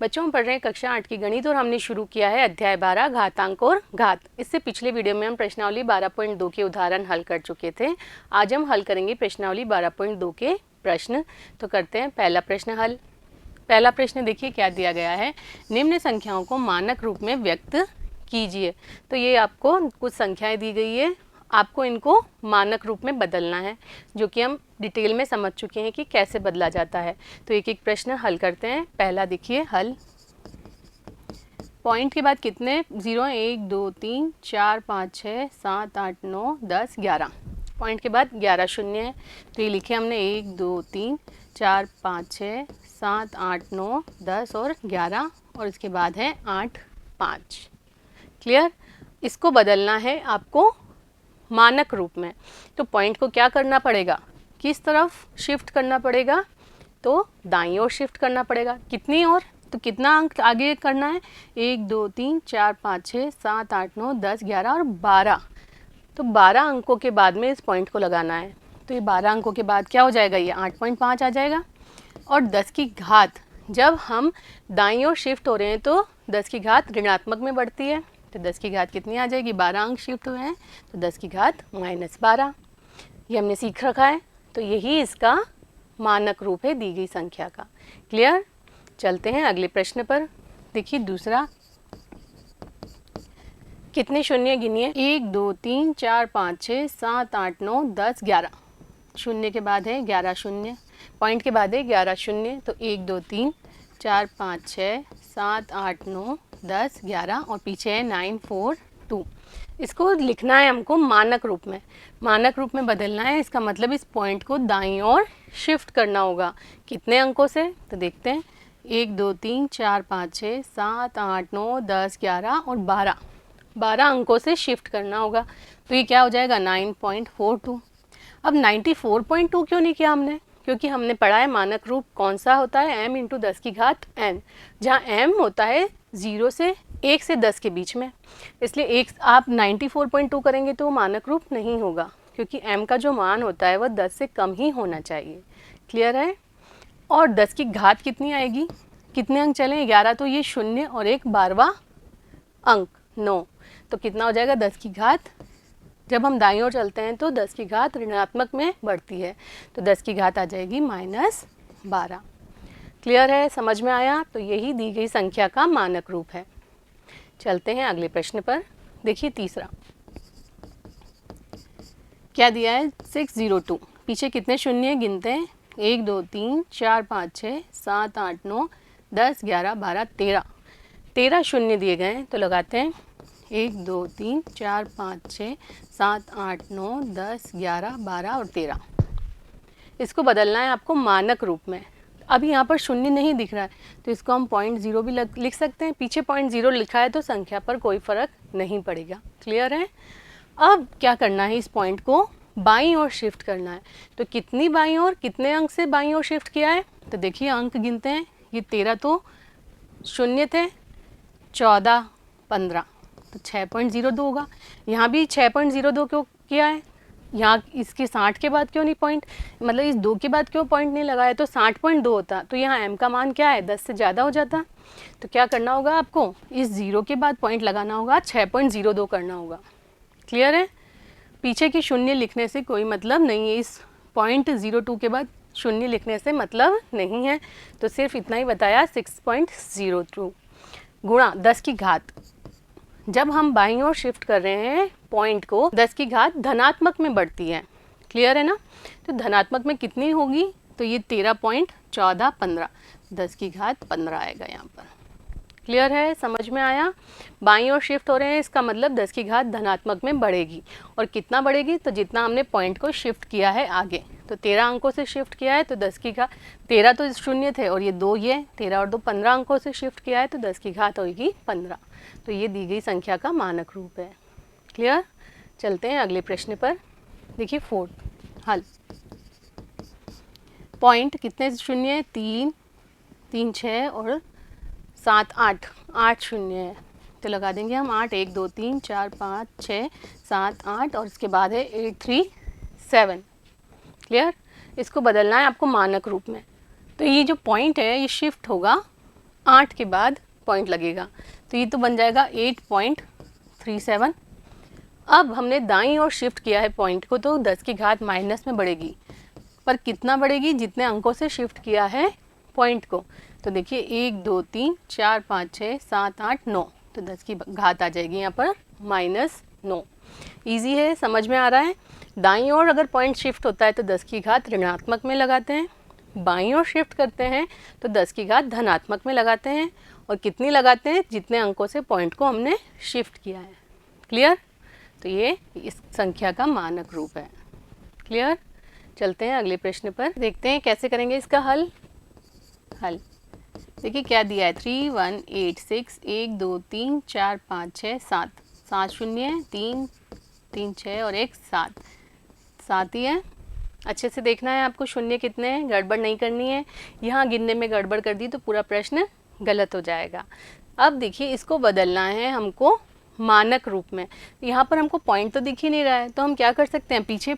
बच्चों हम पढ़ रहे हैं कक्षा 8 की गणित और हमने शुरू किया है अध्याय 12 घातांक और घात। इससे पिछले वीडियो में हम प्रश्नावली 12.2 के उदाहरण हल कर चुके थे। आज हम हल करेंगे प्रश्नावली 12.2 के प्रश्न। तो करते हैं पहला प्रश्न हल। पहला प्रश्न देखिए क्या दिया गया है, निम्न संख्याओं को मानक रूप में व्यक्त कीजिए। तो ये आपको कुछ संख्याएं दी गई है, आपको इनको मानक रूप में बदलना है, जो कि हम डिटेल में समझ चुके हैं कि कैसे बदला जाता है। तो एक एक प्रश्न हल करते हैं। पहला देखिए हल, पॉइंट के बाद कितने जीरो हैं, 1 2 3 4 5 6 7 8 9 10 11। पॉइंट के बाद 11 शून्य है, तो ये लिखे हमने 1 2 3 4 5 6 7 8 9 10 और 11, और इसके बाद है 8 5। क्लियर। इसको बदलना है आपको मानक रूप में। तो पॉइंट को क्या करना पड़ेगा, किस तरफ शिफ्ट करना पड़ेगा, तो दाईं ओर शिफ्ट करना पड़ेगा। कितनी ओर, तो कितना अंक आगे करना है, 1 2 3 4 5 6 7 8 9 10 11 और 12। तो 12 अंकों के बाद में इस पॉइंट को लगाना है। तो ये 12 अंकों के बाद क्या हो जाएगा, ये 8.5 आ जाएगा। और 10 की घात, जब हम दाईं ओर शिफ्ट हो रहे हैं तो 10 की घात ऋणात्मक में बढ़ती है। तो 10 की घात कितनी आ जाएगी, 12 अंक शिफ्ट हुए हैं तो 10 की घात -12। ये हमने सीख रखा है। तो यही इसका मानक रूप है दी गई संख्या का। क्लियर। चलते हैं अगले प्रश्न पर। देखिए दूसरा, कितने शून्य गिनिए, 1 2 3 4 5 6 7 8 9 10 11। शून्य के बाद है 11 शून्य, पॉइंट के बाद है 11 शून्य। तो 1 2 3 4 5 6 7 8 9 10 11 और पीछे है 9 4 2। इसको लिखना है हमको मानक रूप में, मानक रूप में बदलना है। इसका मतलब इस पॉइंट को दाईं ओर शिफ्ट करना होगा। कितने अंकों से, तो देखते हैं 1 2 3 4 5 6 7 8 9 10 11 और 12। 12 अंकों से शिफ्ट करना होगा। तो ये क्या हो जाएगा, 9.42। अब 94.2 क्यों नहीं किया हमने, क्योंकि हमने पढ़ा है मानक रूप कौन सा होता है, m × 10 की घात n, जहाँ m होता है 0 से 1 से 10 के बीच में। इसलिए एक आप 94.2 करेंगे तो मानक रूप नहीं होगा, क्योंकि m का जो मान होता है वह 10 से कम ही होना चाहिए। क्लियर है। और 10 की घात कितनी आएगी, कितने अंक चलें, 11, तो ये शून्य और एक 12वां अंक 9। तो कितना हो जाएगा, 10 की घात, जब हम दाईं ओर चलते हैं तो 10 की घात ऋणात्मक में बढ़ती है, तो 10 की घात आ जाएगी -12। क्लियर है, समझ में आया। तो यही दी गई संख्या का मानक रूप है। चलते हैं अगले प्रश्न पर। देखिए तीसरा क्या दिया है, 602। पीछे कितने शून्य गिनते हैं, 1 2 3 4 5 6 7 8 9 10 11 12 13। 13 शून्य दिए गए हैं, तो लगाते हैं 1 2 3 4 5 6 7 8 9 10 11 12 और 13। इसको बदलना है आपको मानक रूप में। अभी यहाँ पर शून्य नहीं दिख रहा है, तो इसको हम 0.0 भी लिख सकते हैं। पीछे 0.0 लिखा है तो संख्या पर कोई फर्क नहीं पड़ेगा। क्लियर है। अब क्या करना है, इस पॉइंट को बाईं ओर शिफ्ट करना है। तो कितनी बाईं ओर, कितने अंक से बाईं ओर शिफ्ट किया है, तो देखिए अंक गिनते हैं। ये 13 तो शून्य थे, 14 15, तो 6.02 होगा। यहाँ भी 6.02 क्यों किया है, यहाँ इसके 60 के बाद क्यों नहीं पॉइंट, मतलब इस 2 के बाद क्यों पॉइंट नहीं लगाया, तो 60.2 होता, तो यहाँ m का मान क्या है, 10 से ज़्यादा हो जाता। तो क्या करना होगा आपको, इस 0 के बाद पॉइंट लगाना होगा, 6.02 करना होगा। क्लियर है। पीछे की शून्य लिखने से कोई मतलब नहीं है, इस 0.02 के बाद शून्य लिखने से मतलब नहीं है। तो सिर्फ इतना ही बताया, 6.02 गुणा 10 की घात, जब हम बाईं ओर शिफ्ट कर रहे हैं पॉइंट को, 10 की घात धनात्मक में बढ़ती है। क्लियर है ना। तो धनात्मक में कितनी होगी, तो ये 13.14 15, 10 की घात 15 आएगा यहाँ पर। क्लियर है, समझ में आया। बाईं ओर शिफ्ट हो रहे हैं, इसका मतलब 10 की घात धनात्मक में बढ़ेगी। और कितना बढ़ेगी, तो जितना हमने पॉइंट को शिफ्ट किया है आगे, तो 13 अंकों से शिफ्ट किया है, तो 10 की घात, 13 तो शून्य थे और ये 2, ये 13 और 2 15 अंकों से शिफ्ट किया है, तो 10 की घात होगी 15। तो ये दी गई संख्या का मानक रूप है। क्लियर। चलते हैं अगले प्रश्न पर। देखिए फोर्थ हल, पॉइंट कितने शून्य, 3 3 6 और 7 8, 8 शून्य है, तो लगा देंगे हम 8, 1 2 3 4 5 6 7 8 और इसके बाद है 8 3 7। क्लियर। इसको बदलना है आपको मानक रूप में। तो ये जो पॉइंट है ये शिफ्ट होगा 8 के बाद पॉइंट लगेगा, तो ये तो बन जाएगा 8.37। अब हमने दाईं ओर शिफ्ट किया है पॉइंट को, तो 10 की घात माइनस में बढ़ेगी, पर कितना बढ़ेगी? जितने अंकों से शिफ्ट किया है पॉइंट को। तो देखिए 1 2 3 4 5 6 7 8 9, तो 10 की घात आ जाएगी यहाँ पर -9। ईजी है, समझ में आ रहा है। दाईं ओर अगर पॉइंट शिफ्ट होता है तो 10 की घात ऋणात्मक में लगाते हैं, बाईं ओर शिफ्ट करते हैं तो 10 की घात धनात्मक में लगाते हैं, और कितनी लगाते हैं? जितने अंकों से पॉइंट को हमने शिफ्ट किया है। क्लियर? तो ये इस संख्या का मानक रूप है। क्लियर? चलते हैं अगले प्रश्न पर, देखते हैं कैसे करेंगे इसका हल। देखिए क्या दिया है, 3 1 8 6 1 2 3 4 5 6 7 7 शून्य 3 3 6 और 1 7 7 ही है। अच्छे से देखना है आपको शून्य कितने हैं, गड़बड़ नहीं करनी है। यहाँ गिनने में गड़बड़ कर दी तो पूरा प्रश्न गलत हो जाएगा। अब देखिए इसको बदलना है हमको मानक रूप में। यहाँ पर हमको पॉइंट तो दिख ही नहीं रहा है, तो हम क्या कर सकते हैं, पीछे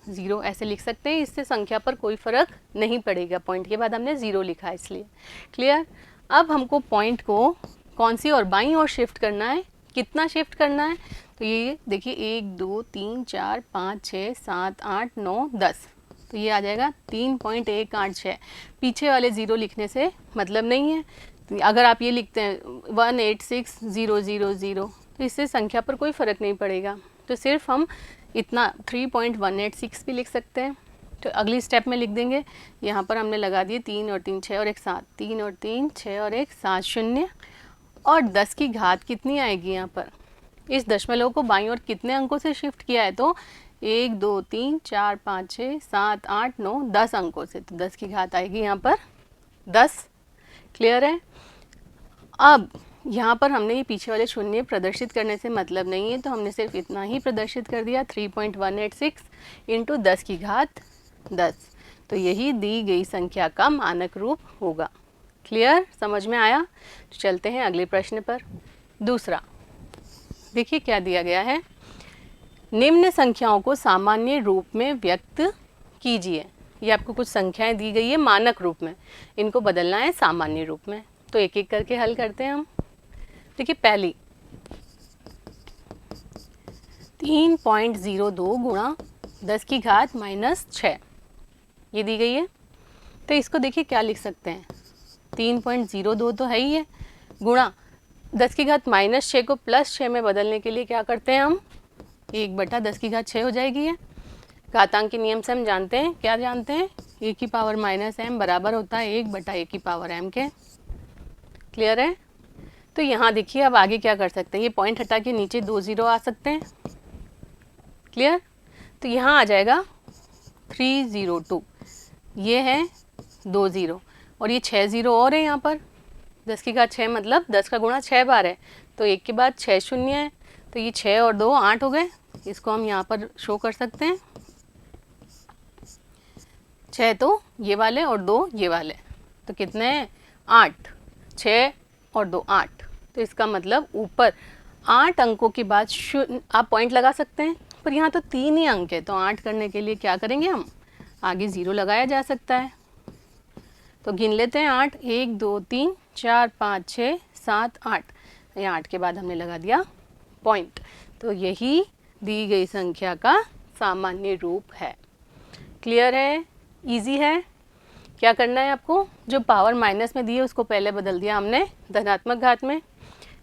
.0 ऐसे लिख सकते हैं। इससे संख्या पर कोई फर्क नहीं पड़ेगा, पॉइंट के बाद हमने 0 लिखा है इसलिए। क्लियर? अब हमको पॉइंट को कौन सी और बाईं ओर शिफ्ट करना है, कितना शिफ्ट करना है? तो ये देखिए 1 2 3 4 5 6 7 8 9 10, तो ये आ जाएगा 3.186। पीछे वाले 0 लिखने से मतलब नहीं है। तो अगर आप ये लिखते हैं 186000, तो इससे संख्या पर कोई फ़र्क नहीं पड़ेगा, तो सिर्फ हम इतना 3.186 भी लिख सकते हैं। तो अगली स्टेप में लिख देंगे, यहाँ पर हमने लगा दिए 3 और 3 6 और 1 7, 3 और 3 6 और 1 7 शून्य, और 10 की घात कितनी आएगी यहाँ पर? इस दशमलव को बाईं ओर कितने अंकों से शिफ्ट किया है, तो 1 2 3 4 5 6 7 8 9 10 अंकों से, तो 10 की घात आएगी यहाँ पर 10। क्लियर है? अब यहाँ पर हमने ये पीछे वाले शून्य प्रदर्शित करने से मतलब नहीं है, तो हमने सिर्फ इतना ही प्रदर्शित कर दिया, 3.186 इंटू 10 की घात 10, तो यही दी गई संख्या का मानक रूप होगा। क्लियर? समझ में आया? तो चलते हैं अगले प्रश्न पर। दूसरा देखिए क्या दिया गया है, निम्न संख्याओं को सामान्य रूप में व्यक्त कीजिए। ये आपको कुछ संख्याएं दी गई है मानक रूप में, इनको बदलना है सामान्य रूप में, तो एक एक करके हल करते हैं हम। देखिए पहली 3.02 गुणा 10 की घात -6, ये दी गई है। तो इसको देखिए क्या लिख सकते हैं, 3.02 तो है ही है, गुणा 10 की घात -6 को +6 में बदलने के लिए क्या करते हैं हम, 1/10 की घात 6 हो जाएगी है। घातांक के नियम से हम जानते हैं, क्या जानते हैं, a की पावर -m बराबर होता है 1/a की पावर m के। क्लियर है? तो यहाँ देखिए अब आगे क्या कर सकते हैं, ये पॉइंट हटा के नीचे 2 0 आ सकते हैं। क्लियर? तो यहाँ आ जाएगा 302, ये है 2 0 और ये 6 0 और है यहाँ पर। 10 की घात 6 मतलब 10 का गुणा 6 बार है, तो 1 के बाद 6 शून्य है, तो ये 6 और 2 8 हो गए। इसको हम यहाँ पर शो कर सकते हैं, 6 तो ये वाले और 2 ये वाले, तो कितने हैं 8, 6 और 2 8, तो इसका मतलब ऊपर 8 अंकों के बाद शून्य आप पॉइंट लगा सकते हैं, पर यहाँ तो 3 ही अंक है, तो 8 करने के लिए क्या करेंगे हम, आगे 0 लगाया जा सकता है। तो गिन लेते हैं 8, 1 2 3 4 5 6 7 8, यहाँ 8 के बाद हमने लगा दिया पॉइंट, तो यही दी गई संख्या का सामान्य रूप है। क्लियर है? इजी है? क्या करना है आपको, जो पावर माइनस में दी है उसको पहले बदल दिया हमने धनात्मक घात में,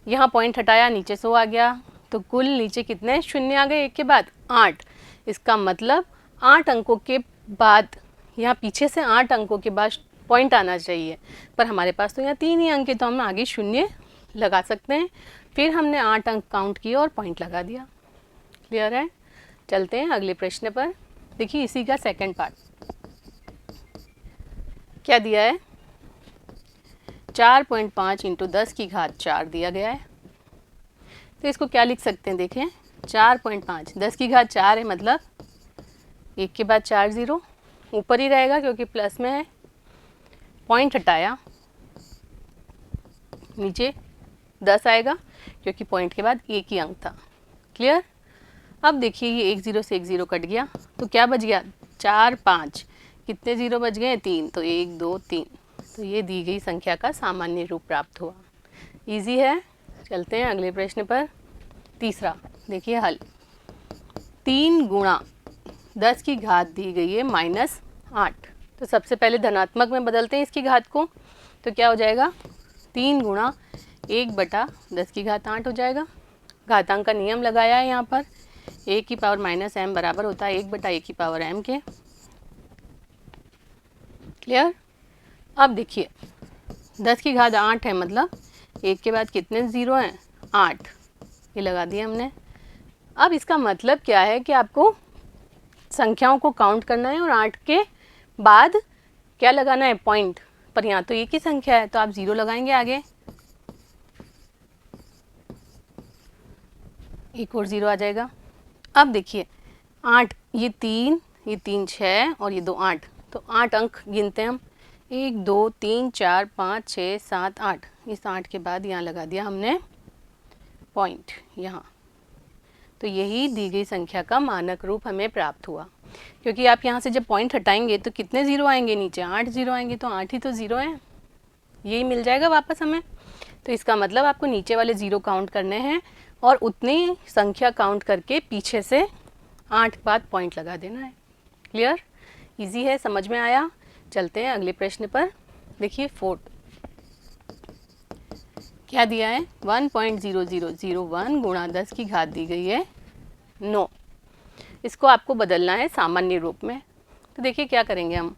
यहाँ पॉइंट हटाया नीचे 100 आ गया, तो कुल नीचे कितने शून्य आ गए, 1 के बाद 8। इसका मतलब 8 अंकों के बाद, यहाँ पीछे से 8 अंकों के बाद पॉइंट आना चाहिए, पर हमारे पास तो यहाँ 3 ही अंक है, तो हम आगे शून्य लगा सकते हैं। फिर हमने 8 अंक काउंट किए और पॉइंट लगा दिया। क्लियर है? चलते हैं अगले प्रश्न पर। देखिए इसी का सेकंड पार्ट क्या दिया है, 4.5 इंटू 10 की घात 4 दिया गया है, तो इसको क्या लिख सकते हैं, देखें 4.5 10 की घात 4 है, मतलब 1 के बाद 4 0 ऊपर ही रहेगा क्योंकि प्लस में है, पॉइंट हटाया नीचे 10 आएगा क्योंकि पॉइंट के बाद 1 ही अंक था। क्लियर? अब देखिए ये 1 0 से 1 0 कट गया, तो क्या बच गया 4 5, कितने 0 बच गए 3, तो 1 2 3, तो ये दी गई संख्या का सामान्य रूप प्राप्त हुआ। इजी है। चलते हैं अगले प्रश्न पर। तीसरा देखिए हल। 3 गुणा 10 की घात दी गई है -8। तो सबसे पहले धनात्मक में बदलते हैं इसकी घात को। तो क्या हो जाएगा, 3 गुणा 1/10 की घात 8 हो जाएगा। घातांक का नियम लगाया है यहाँ पर, a की पावर -m बराबर होता है 1/a की पावर m के। क्लियर। अब देखिए 10 की घात 8 है, मतलब 1 के बाद कितने ज़ीरो हैं, 8। ये लगा दिया हमने। अब इसका मतलब क्या है कि आपको संख्याओं को काउंट करना है और 8 के बाद क्या लगाना है, पॉइंट पर। यहाँ तो एक ही संख्या है तो आप 0 लगाएंगे आगे, एक और 0 आ जाएगा। अब देखिए 8, ये 3 6 और ये 2 8, तो 8 अंक गिनते हैं हम, 1 2 3 4 5 6 7 8। इस 8 के बाद यहाँ लगा दिया हमने पॉइंट यहाँ। तो यही दी गई संख्या का मानक रूप हमें प्राप्त हुआ, क्योंकि आप यहाँ से जब पॉइंट हटाएंगे तो कितने ज़ीरो आएंगे, नीचे 8 ज़ीरो आएंगे, तो 8 ही तो ज़ीरो है, यही मिल जाएगा वापस हमें। तो इसका मतलब आपको नीचे वाले 0 काउंट करने हैं और उतनी संख्या काउंट करके पीछे से 8 बाद पॉइंट लगा देना है। क्लियर, इजी है, समझ में आया। चलते हैं अगले प्रश्न पर। देखिए 4 क्या दिया है, 1.0001 गुणा 10 की घात दी गई है 9। इसको आपको बदलना है सामान्य रूप में। तो देखिए क्या करेंगे हम,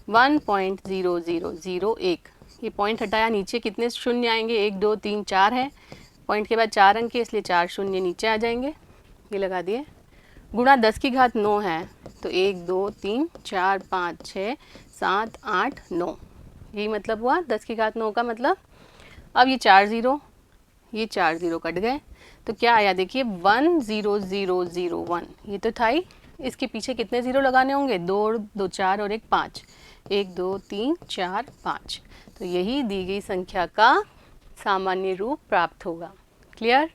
1.0001, ये पॉइंट हटाया, नीचे कितने शून्य आएंगे, 1 2 3 4 है, पॉइंट के बाद 4 अंक है इसलिए 4 शून्य नीचे आ जाएंगे, ये लगा दिए। गुणा 10 की घात 9 है, तो 1 2 3 4 5 6 7 8 9, यही मतलब हुआ 10 की घात 9 का मतलब। अब ये 4 ज़ीरो, ये 4 ज़ीरो कट गए, तो क्या आया देखिए 10001, ये तो था ही। इसके पीछे कितने ज़ीरो लगाने होंगे, 2 2 4 और 1 5, 1 2 3 4 5। तो यही दी गई संख्या का सामान्य रूप प्राप्त होगा। क्लियर।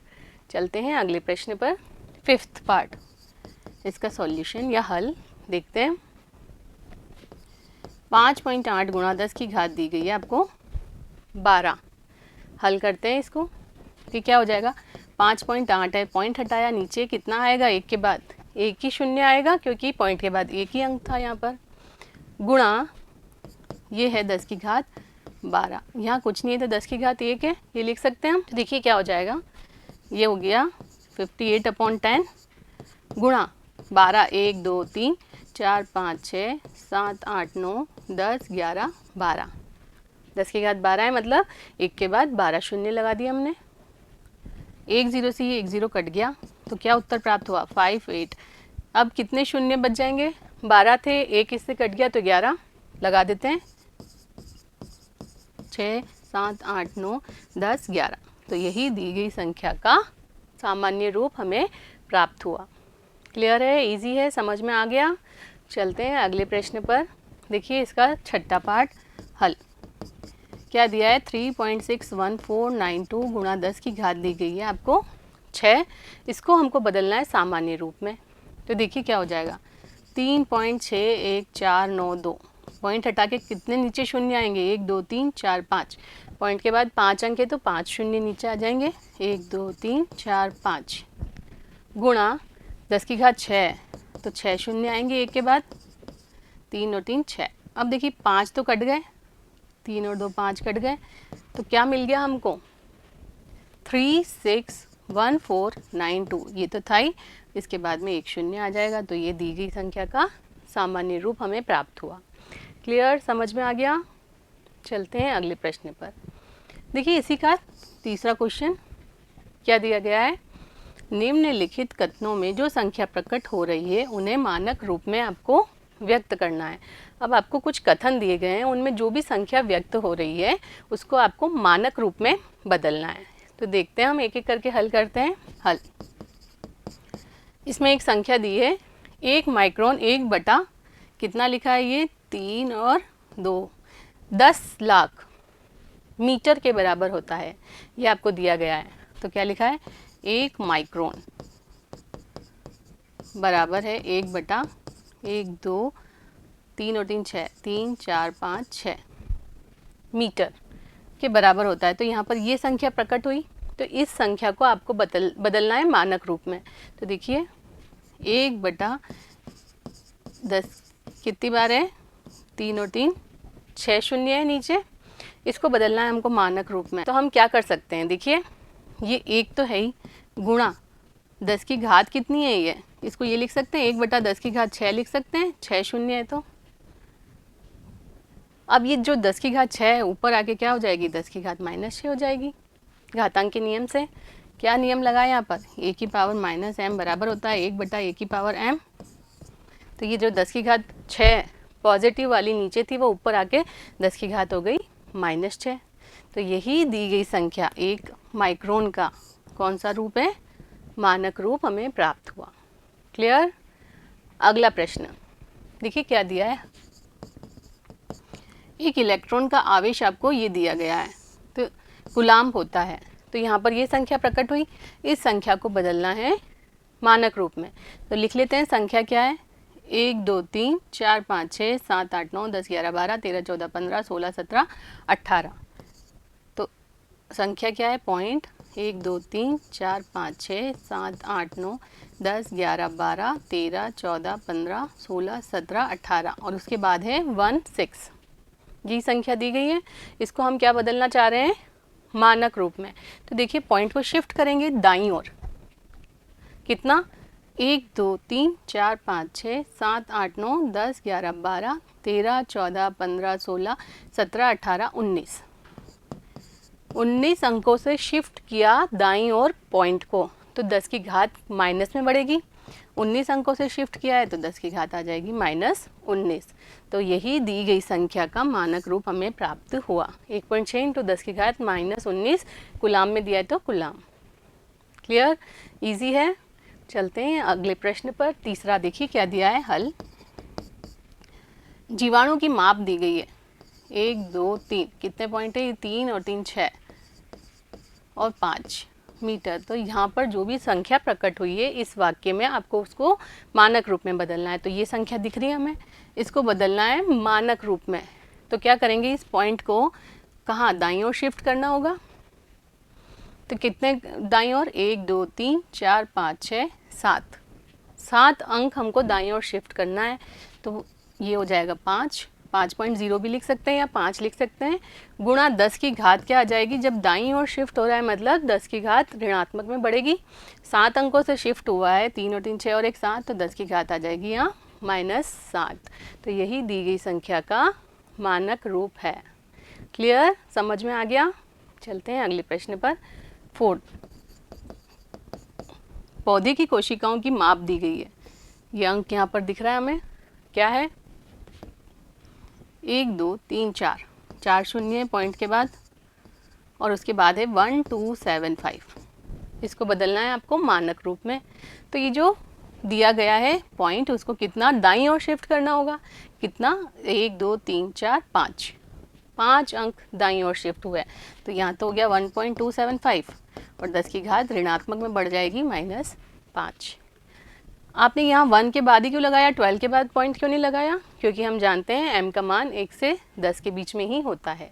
चलते हैं अगले प्रश्न पर। 5th पार्ट, इसका सॉल्यूशन या हल देखते हैं। 5.8 गुणा 10 की घात दी गई है आपको 12। हल करते हैं इसको, कि क्या हो जाएगा, 5.8 है, पॉइंट हटाया, नीचे कितना आएगा, 1 के बाद 1 ही शून्य आएगा, क्योंकि पॉइंट के बाद 1 ही अंक था यहाँ पर। गुणा ये है 10 की घात 12, यहाँ कुछ नहीं है तो 10 की घात 1 है, ये लिख सकते हैं हम। तो देखिए क्या हो जाएगा, ये हो गया 58/10 गुणा 12, 1 2 3 4 5 6 7 8 9 10 11 12। 10 की घात 12 है, मतलब 1 के बाद 12 शून्य लगा दिया हमने, 1 ज़ीरो से 1 ज़ीरो कट गया, तो क्या उत्तर प्राप्त हुआ, 58। अब कितने शून्य बच जाएंगे, 12 थे, 1 इससे कट गया तो 11 लगा देते हैं, 6 7 8 9 10 11। तो यही दी गई संख्या का सामान्य रूप हमें प्राप्त हुआ। क्लियर है, इजी है, समझ में आ गया। चलते हैं अगले प्रश्न पर। देखिए इसका 6ठा पार्ट, हल। क्या दिया है, 3.61492 गुणा 10 की घात दी गई है आपको 6। इसको हमको बदलना है सामान्य रूप में। तो देखिए क्या हो जाएगा, 3.61492, पॉइंट हटा के कितने नीचे शून्य आएंगे, 1 2 3 4 5, पॉइंट के बाद 5 अंक है तो 5 शून्य नीचे आ जाएंगे, 1 2 3 4 5, गुणा 10 की घात 6, तो 6 शून्य आएंगे 1 के बाद, 3 और 3 6। अब देखिए 5 तो कट गए, 3 और 2 5 कट गए, तो क्या मिल गया हमको, 361492, ये तो था ही, इसके बाद में 1 शून्य आ जाएगा, तो ये दी गई संख्या का सामान्य रूप हमें प्राप्त हुआ। क्लियर, समझ में आ गया। चलते हैं अगले प्रश्न पर। देखिए इसी का तीसरा क्वेश्चन क्या दिया गया है, निम्नलिखित कथनों में जो संख्या प्रकट हो रही है उन्हें मानक रूप में आपको व्यक्त करना है। अब आपको कुछ कथन दिए गए हैं, उनमें जो भी संख्या व्यक्त हो रही है उसको आपको मानक रूप में बदलना है। तो देखते हैं, हम एक एक करके हल करते हैं। हल, इसमें एक संख्या दी है 1 माइक्रोन 1 बटा कितना लिखा है, ये 3 और 2 10 लाख मीटर के बराबर होता है, ये आपको दिया गया है। तो क्या लिखा है, 1 माइक्रोन बराबर है 1 बटा 1 2 3 और 3 6, 3 4 5 6, मीटर के बराबर होता है। तो यहाँ पर ये संख्या प्रकट हुई, तो इस संख्या को आपको बदलना है मानक रूप में। तो देखिए 1/10 कितनी बार है, 3 और 3 6 शून्य है नीचे, इसको बदलना है हमको मानक रूप में। तो हम क्या कर सकते हैं, देखिए ये 1 तो है ही, गुणा 10 की घात कितनी है ये, इसको ये लिख सकते हैं 1/10 की घात 6 लिख सकते हैं, 6 शून्य है। तो अब ये जो 10 की घात 6 है ऊपर आके क्या हो जाएगी, 10 की घात -6 हो जाएगी। घातांक के नियम से क्या नियम लगा यहाँ पर, a की पावर -m बराबर होता है 1/a की पावर m। तो ये जो 10 की घात 6 पॉजिटिव वाली नीचे थी वो ऊपर आके 10 की घात हो गई -6। तो यही दी गई संख्या 1 माइक्रोन का कौन सा रूप है, मानक रूप हमें प्राप्त हुआ। क्लियर। अगला प्रश्न देखिए क्या दिया है, एक इलेक्ट्रॉन का आवेश आपको ये दिया गया है, तो कूलाम्ब होता है। तो यहाँ पर ये संख्या प्रकट हुई, इस संख्या को बदलना है मानक रूप में। तो लिख लेते हैं संख्या क्या है, 1 2 3 4 5 6 7 8 9 10 11 12 13 14 15 16 17 18। तो संख्या क्या है, पॉइंट 1 2 3 4 5 6 7 8 9 10 11 12 13 14 15 16 17 18 और उसके बाद है 1 6। ये संख्या दी गई है, इसको हम क्या बदलना चाह रहे हैं, मानक रूप में। तो देखिए पॉइंट को शिफ्ट करेंगे दाईं ओर, कितना 1 2 3 4 5 6 7 8 9 10 11 12 13 14 15 16 17 18 19 अंकों से शिफ्ट किया दाईं ओर पॉइंट को, तो 10 की घात माइनस में बढ़ेगी। 19 अंकों से शिफ्ट किया है तो 10 की घात आ जाएगी -19। तो यही दी गई संख्या का मानक रूप हमें प्राप्त हुआ। 1.6 इंटू 10 की घात -19 कूलाम्ब में दिया है तो कूलाम्ब। क्लियर, इजी है। चलते हैं अगले प्रश्न पर। तीसरा देखिए क्या दिया है हल। जीवाणु की माप दी गई है 1 2 3, कितने पॉइंट है, 3 और 3 6 और 5 मीटर। तो यहाँ पर जो भी संख्या प्रकट हुई है इस वाक्य में आपको उसको मानक रूप में बदलना है। तो ये संख्या दिख रही है हमें, इसको बदलना है मानक रूप में। तो क्या करेंगे, इस पॉइंट को कहाँ दाईं ओर शिफ्ट करना होगा। तो कितने दाईं ओर, 1 2 3 4 5 6 7 अंक हमको दाईं ओर शिफ्ट करना है। तो ये हो जाएगा 5.0 भी लिख सकते हैं या 5 लिख सकते हैं, गुणा 10 की घात क्या आ जाएगी, जब दाईं ओर शिफ्ट हो रहा है मतलब 10 की घात ऋणात्मक में बढ़ेगी। 7 अंकों से शिफ्ट हुआ है, 3 और 3 6 और 1 7, तो 10 की घात आ जाएगी यहाँ -7। तो यही दी गई संख्या का मानक रूप है। क्लियर, समझ में आ गया। चलते हैं अगले प्रश्न पर। 4, पौधे की कोशिकाओं की माप दी गई है। ये अंक यहाँ पर दिख रहा है हमें, क्या है 1 2 3 4, 4 शून्य पॉइंट के बाद और उसके बाद है 1 2 7 5। इसको बदलना है आपको मानक रूप में। तो ये जो दिया गया है पॉइंट, उसको कितना दाईं ओर शिफ्ट करना होगा, कितना 1 2 3 4 5 अंक दाईं ओर शिफ्ट हुआ है। तो यहाँ तो हो गया 1.275 और 10 की घात ऋणात्मक में बढ़ जाएगी -5। आपने यहाँ 1 के बाद ही क्यों लगाया, 12 के बाद पॉइंट क्यों नहीं लगाया, क्योंकि हम जानते हैं m का मान 1 से 10 के बीच में ही होता है।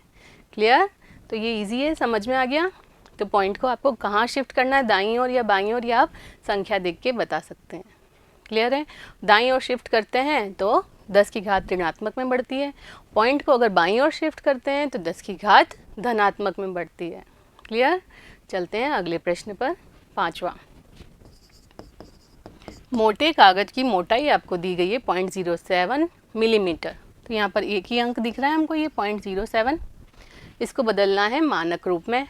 क्लियर, तो ये इजी है, समझ में आ गया। तो पॉइंट को आपको कहाँ शिफ्ट करना है, दाईं ओर या बाईं ओर, या आप संख्या देख के बता सकते हैं। क्लियर है, दाईं ओर शिफ्ट करते हैं तो 10 की घात ऋणात्मक में बढ़ती है, पॉइंट को अगर बाईं ओर शिफ्ट करते हैं तो 10 की घात धनात्मक में बढ़ती है। क्लियर, चलते हैं अगले प्रश्न पर। 5वां, मोटे कागज की मोटाई आपको दी गई है 0.07 मिलीमीटर। तो यहाँ पर एक ही अंक दिख रहा है हमको, ये 0.07। इसको बदलना है मानक रूप में।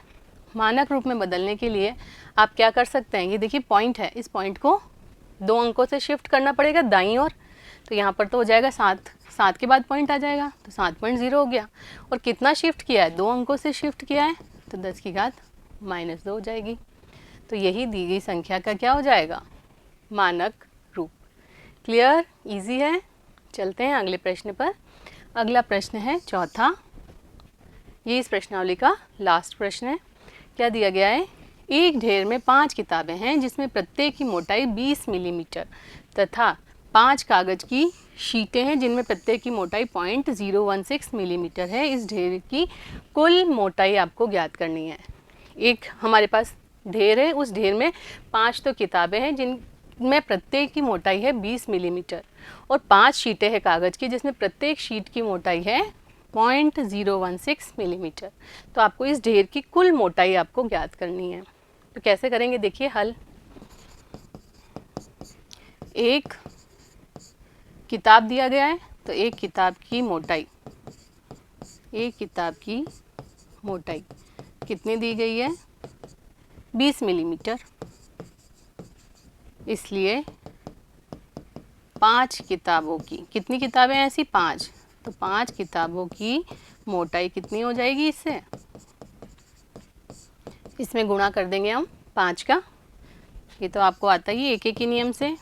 मानक रूप में बदलने के लिए आप क्या कर सकते हैं, ये देखिए पॉइंट है, इस पॉइंट को 2 अंकों से शिफ्ट करना पड़ेगा दाईं ओर। तो यहाँ पर तो हो जाएगा 7 के बाद पॉइंट आ जाएगा, तो 7.0 हो गया। और कितना शिफ्ट किया है, 2 अंकों से शिफ्ट किया है, तो 10 की घात -2 हो जाएगी। तो यही दी गई संख्या का क्या हो जाएगा, मानक रूप। क्लियर, इजी है। चलते हैं अगले प्रश्न पर। अगला प्रश्न है चौथा, ये इस प्रश्नावली का लास्ट प्रश्न है। क्या दिया गया है, एक ढेर में 5 किताबें हैं जिसमें प्रत्येक की मोटाई 20 मिलीमीटर तथा 5 कागज़ की शीटें हैं जिनमें प्रत्येक की मोटाई 0.016 मिलीमीटर है। इस ढेर की कुल मोटाई आपको ज्ञात करनी है। एक हमारे पास ढेर है, उस ढेर में 5 तो किताबें हैं जिनमें प्रत्येक की मोटाई है 20 मिलीमीटर और 5 शीटें हैं कागज़ की जिसमें प्रत्येक शीट की मोटाई है 0.016 मिलीमीटर। तो आपको इस ढेर की कुल मोटाई आपको ज्ञात करनी है। तो कैसे करेंगे देखिए हल। एक किताब दिया गया है तो एक किताब की मोटाई कितनी दी गई है 20 मिलीमीटर। इसलिए 5 किताबों की, कितनी किताबें हैं ऐसी 5, तो 5 किताबों की मोटाई कितनी हो जाएगी इससे, इसमें गुणा कर देंगे हम 5 का। ये तो आपको आता ही एक ही नियम से।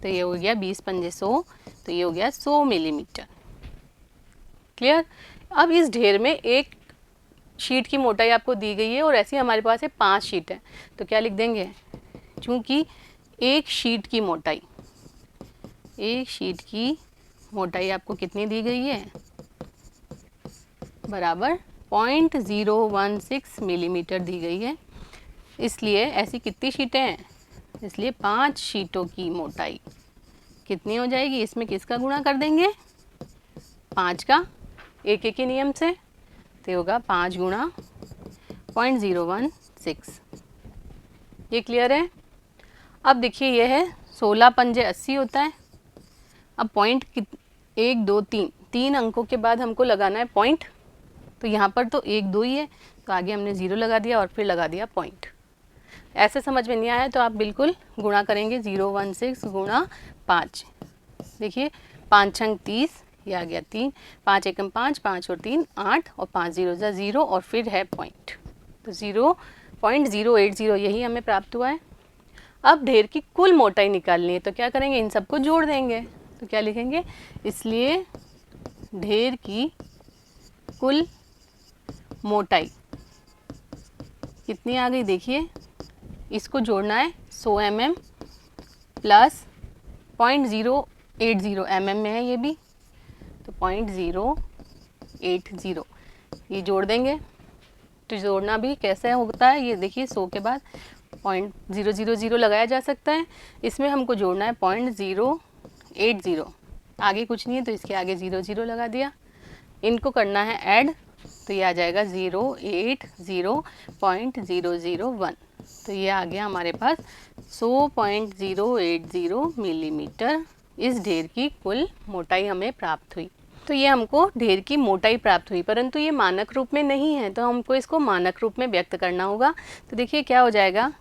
तो ये हो गया 20 पंजे 100, तो ये हो गया 100 मिलीमीटर। क्लियर। अब इस ढेर में एक शीट की मोटाई आपको दी गई है और ऐसी हमारे पास है 5 शीट है, तो क्या लिख देंगे, चूँकि एक शीट की मोटाई आपको कितनी दी गई है, बराबर 0.016 मिलीमीटर दी गई है। इसलिए ऐसी कितनी शीटें हैं, इसलिए 5 शीटों की मोटाई कितनी हो जाएगी, इसमें किसका गुणा कर देंगे 5 का, एक ही नियम से। तो होगा 5 गुणा 0.016। ये क्लियर है। अब देखिए ये है 16 पंजे 80 होता है। अब पॉइंट 1 2 3 3 अंकों के बाद हमको लगाना है पॉइंट, तो यहाँ पर तो 1 2 ही है, तो आगे हमने 0 लगा दिया और फिर लगा दिया पॉइंट। ऐसे समझ में नहीं आया तो आप बिल्कुल गुणा करेंगे 016 गुणा 5। देखिए 5 छंग 30, ये आ गया 3, 5 एकम 5, 5 और 3 8 और 5 0 जा 0 और फिर है पॉइंट, तो 0.080 यही हमें प्राप्त हुआ है। अब ढेर की कुल मोटाई निकालनी है, तो क्या करेंगे, इन सबको जोड़ देंगे। तो क्या लिखेंगे, इसलिए ढेर की कुल मोटाई कितनी आ गई, देखिए इसको जोड़ना है 100 mm प्लस 0.080 mm में है ये भी, तो 0.080 ये जोड़ देंगे। तो जोड़ना भी कैसे होता है, ये देखिए 100 के बाद 0.000 लगाया जा सकता है, इसमें हमको जोड़ना है 0.080, आगे कुछ नहीं है तो इसके आगे 0 लगा दिया। इनको करना है ऐड, तो ये आ जाएगा 080.001, तो ये आ गया हमारे पास 100.080 मिलीमीटर। इस ढेर की कुल मोटाई हमें प्राप्त हुई। तो ये हमको ढेर की मोटाई प्राप्त हुई, परंतु ये मानक रूप में नहीं है, तो हमको इसको मानक रूप में व्यक्त करना होगा। तो देखिए क्या हो जाएगा,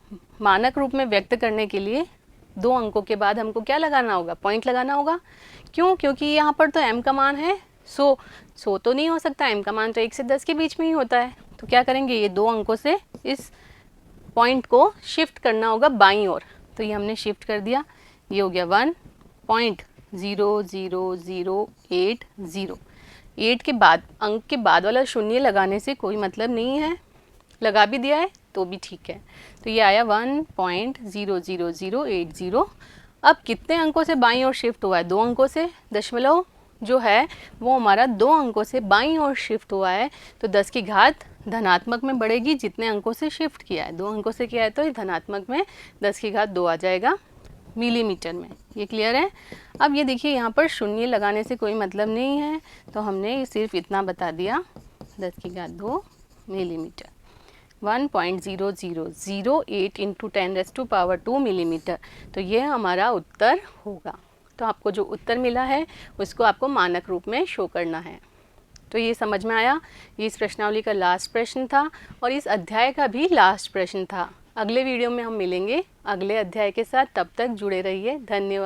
मानक रूप में व्यक्त करने के लिए 2 अंकों के बाद हमको क्या लगाना होगा, पॉइंट लगाना होगा। क्यों, क्योंकि यहाँ पर तो m का मान है 100 तो नहीं हो सकता, m का मान तो 1 से 10 के बीच में ही होता है। तो क्या करेंगे, ये 2 अंकों से इस पॉइंट को शिफ्ट करना होगा बाईं ओर, तो ये हमने शिफ्ट कर दिया, ये हो गया 1.00080। 8 के बाद अंक के बाद वाला शून्य लगाने से कोई मतलब नहीं है, लगा भी दिया है तो भी ठीक है। तो ये आया 1.00080। अब कितने अंकों से बाईं ओर शिफ्ट हुआ है, 2 अंकों से। दशमलव जो है वो हमारा 2 अंकों से बाईं ओर शिफ्ट हुआ है, तो 10 की घात धनात्मक में बढ़ेगी जितने अंकों से शिफ्ट किया है। 2 अंकों से किया है तो धनात्मक में 10 की घात 2 आ जाएगा मिलीमीटर में। ये क्लियर है। अब ये देखिए यहाँ पर शून्य लगाने से कोई मतलब नहीं है, तो हमने सिर्फ इतना बता दिया 10 की घात 2 मिलीमीटर। 1.0008 इंटू 10⁻² मिलीमीटर, तो ये हमारा उत्तर होगा। तो आपको जो उत्तर मिला है उसको आपको मानक रूप में शो करना है। तो ये समझ में आया, ये इस प्रश्नावली का लास्ट प्रश्न था और इस अध्याय का भी लास्ट प्रश्न था। अगले वीडियो में हम मिलेंगे अगले अध्याय के साथ, तब तक जुड़े रहिए। धन्यवाद।